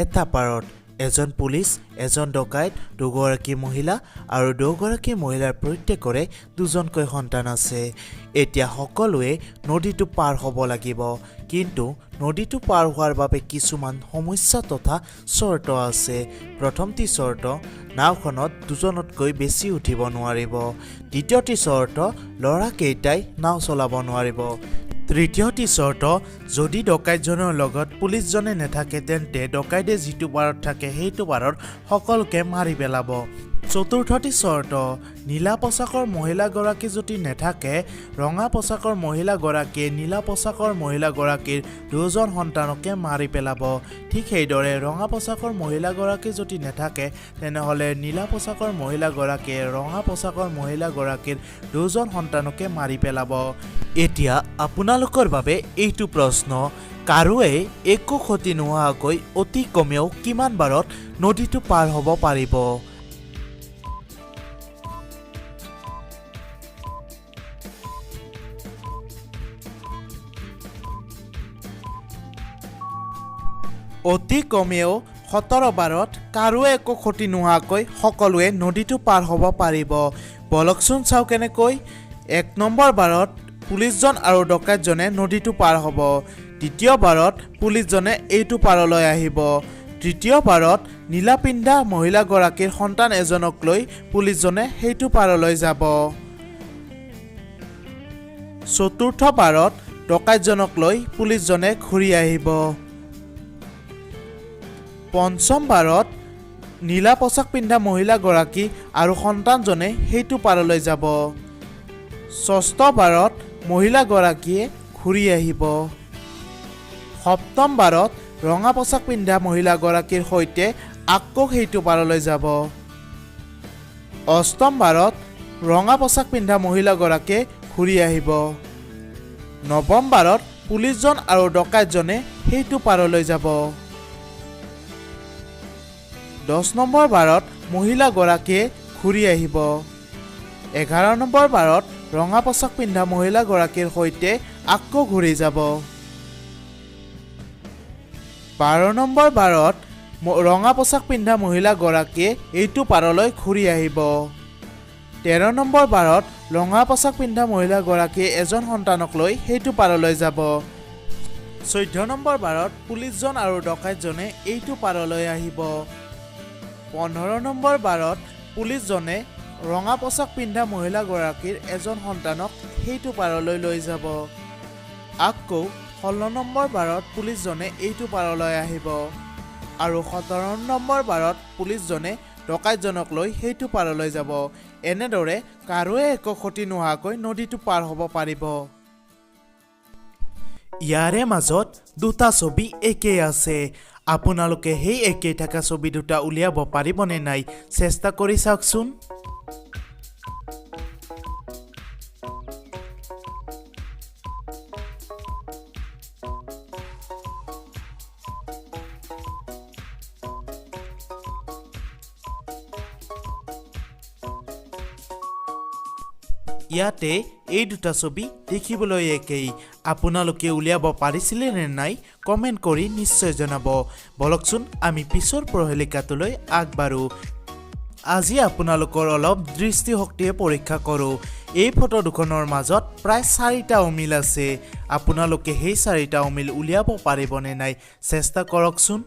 এটা পাৰত এজন পুলিচ, এজন ডকাইত, দুগৰাকী মহিলা আৰু দুগৰাকী মহিলাৰ প্ৰত্যেকৰে দুজনকৈ সন্তান আছে। এতিয়া সকলোৱে নদীটো পাৰ হ'ব লাগিব, কিন্তু নদীটো পাৰ হোৱাৰ বাবে কিছুমান সমস্যা তথা চৰ্ত আছে। প্ৰথমটি চৰ্ত, নাওখনত দুজনতকৈ বেছি উঠিব নোৱাৰিব। দ্বিতীয়টি চৰ্ত, ল'ৰাকেইটাই নাও চলাব নোৱাৰিব। তৃতীয়টি চৰ্ত, যদি ডকাইতজনৰ লগত পুলিচজনে নাথাকে তেন্তে ডকাইতে যিটো পাৰত থাকে সেইটো পাৰত সকলোকে মাৰি পেলাব। চতুৰ্থটি চৰ্ত, নীলা পোচাকৰ মহিলাগৰাকী যদি নাথাকে ৰঙা পোচাকৰ মহিলাগৰাকীয়ে নীলা পোচাকৰ মহিলাগৰাকীৰ দুজন সন্তানকে মাৰি পেলাব। ঠিক সেইদৰে ৰঙা পোচাকৰ মহিলাগৰাকী যদি নাথাকে তেনেহ'লে নীলা পোচাকৰ মহিলাগৰাকীয়ে ৰঙা পোচাকৰ মহিলাগৰাকীৰ দুজন সন্তানকে মাৰি পেলাব। এতিয়া আপোনালোকৰ বাবে এইটো প্ৰশ্ন, কাৰোৱে একো ক্ষতি নোহোৱাকৈ অতি কমেও কিমান বাৰত নদীটো পাৰ হ'ব পাৰিব? অতি কমেও 17 বাৰত কাৰোৱে একো ক্ষতি নোহোৱাকৈ সকলোৱে নদীটো পাৰ হ'ব পাৰিব। বলকচোন চাওঁ কেনেকৈ। 1 নম্বৰ বাৰত পুলিচজন আৰু ডকাইতজনে নদীটো পাৰ হ'ব। দ্বিতীয় বাৰত পুলিচজনে এইটো পাৰলৈ আহিব। তৃতীয় বাৰত নীলা পিন্ধা মহিলাগৰাকীৰ সন্তান এজনক লৈ পুলিচজনে সেইটো পাৰলৈ যাব। চতুৰ্থ বাৰত ডকাইতজনক লৈ পুলিচজনে ঘূৰি আহিব। পঞ্চম বাৰত নীলা পোচাক পিন্ধা মহিলাগৰাকী আৰু সন্তানজনে সেইটো পাৰলৈ যাব। ষষ্ঠ বাৰত মহিলাগৰাকীয়ে ঘূৰি আহিব। সপ্তম বাৰত ৰঙা পোচাক পিন্ধা মহিলাগৰাকীৰ সৈতে আকৌ সেইটো পাৰলৈ যাব। অষ্টম বাৰত ৰঙা পোচাক পিন্ধা মহিলাগৰাকীয়ে ঘূৰি আহিব। নৱম বাৰত পুলিচজন আৰু ডকাইতজনে সেইটো পাৰলৈ যাব। 10 নম্বৰ বাৰত মহিলাগৰাকীয়ে ঘূৰি আহিব। 11 নম্বৰ বাৰত ৰঙা পোচাক পিন্ধা মহিলাগৰাকীৰ সৈতে আকৌ ঘূৰি যাব। 12 নম্বৰ বাৰত ৰঙা পোচাক পিন্ধা মহিলাগৰাকীয়ে এইটো পাৰলৈ ঘূৰি আহিব। 13 নম্বৰ বাৰত ৰঙা পোচাক পিন্ধা মহিলাগৰাকীয়ে এজন সন্তানক লৈ সেইটো পাৰলৈ যাব। 14 নম্বৰ বাৰত পুলিচজন আৰু ডকাইতজনে এইটো পাৰলৈ আহিব। 15 নম্বৰ বাৰত পুলিচজনে ৰঙা পোচাক পিন্ধা মহিলাগৰাকীৰ এজন সন্তানক সেইটো পাৰলৈ লৈ যাব। আকৌ 16 নম্বৰ বাৰত পুলিচজনে এইটো পাৰলৈ আহিব আৰু 17 নম্বৰ বাৰত পুলিচজনে ডকাইতজনক লৈ সেইটো পাৰলৈ যাব। এনেদৰে কাৰোৱে একো ক্ষতি নোহোৱাকৈ নদীটো পাৰ হ'ব পাৰিব। ইয়াৰে মাজত দুটা ছবি একেই আছে। আপোনালোকে সেই একেই থকা ছবি দুটা উলিয়াব পাৰিবনে নাই চেষ্টা কৰি চাওকচোন। ইয়াতে এই দুটা ছবি দেখিবলৈ একেই। আপোনালোকে উলিয়াব পাৰিছিলে নে নাই কমেণ্ট কৰি নিশ্চয় জনাব। বলকচোন আমি পিছৰ প্ৰহেলিকাটোলৈ আগবাঢ়ো। আজি আপোনালোকৰ অলপ দৃষ্টিশক্তিয়ে পৰীক্ষা কৰোঁ। এই ফটো দুখনৰ মাজত প্ৰায় 4টা অমিল আছে। আপোনালোকে সেই 4টা অমিল উলিয়াব পাৰিবনে নাই চেষ্টা কৰকচোন।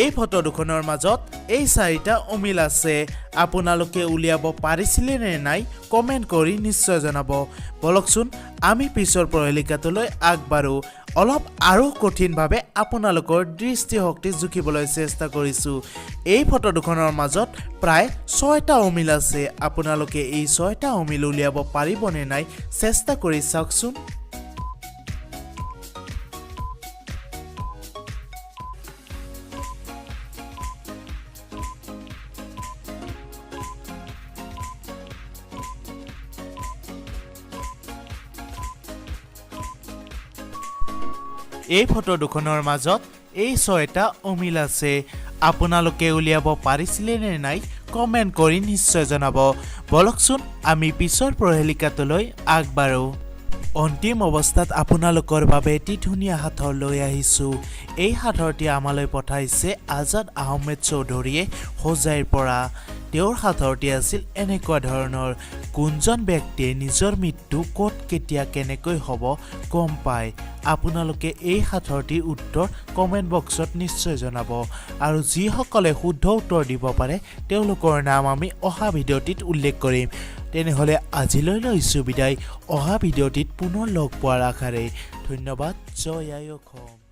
এই ফটো দুখনৰ মাজত এই 4টা অমিল আছে। আপোনালোকে উলিয়াব পাৰিছিলে নে নাই কমেণ্ট কৰি নিশ্চয় জনাব। বলকচোন আমি পিছৰ প্ৰহেলিকাটোলৈ আগবাঢ়ো। অলপ আৰু কঠিনভাৱে আপোনালোকৰ দৃষ্টিশক্তি জুখিবলৈ চেষ্টা কৰিছোঁ। এই ফটো দুখনৰ মাজত প্ৰায় 6টা অমিল আছে। আপোনালোকে এই 6টা অমিল উলিয়াব পাৰিবনে নাই চেষ্টা কৰি চাওকচোন। এই ফটো দুখনৰ মাজত এই ছয়টা অমিল আছে আপোনালোকে উলিয়াব পাৰিছিলে নে নাই কমেন্ট কৰি নিশ্চয় জনাব বলকচোন আমি পিছৰ প্ৰহেলিকাটোলৈ আগবাঢ়ো অন্তিম অৱস্থাত আপোনালোকৰ বাবে এটি ধুনীয়া হাতৰ লৈ আহিছো এই হাতৰটি আমালৈ পঠাইছে আজাদ আহমেদ চৌধুৰীয়ে হোজাইৰ পৰা তেওঁৰ হাতৰটি আছিল এনেকুৱা ধৰণৰ কোনজন ব্যক্তিয়ে নিজৰ মৃত্যু ক'ত কেতিয়া কেনেকৈ হ'ব গম পায় আপোনালোকে এই হাতৰটিৰ উত্তৰ কমেন্ট বক্সত নিশ্চয় জনাব আৰু যিসকলে শুদ্ধ উত্তৰ দিব পাৰে তেওঁলোকৰ নাম আমি অহা ভিডিঅ'টিত উল্লেখ কৰিম তেনেহলে আজিলৈ লৈছো বিদায় অহা ভিডিঅ'টিত পুনৰ লগ পোৱাৰ আশাৰে ধন্যবাদ জয় আই অসম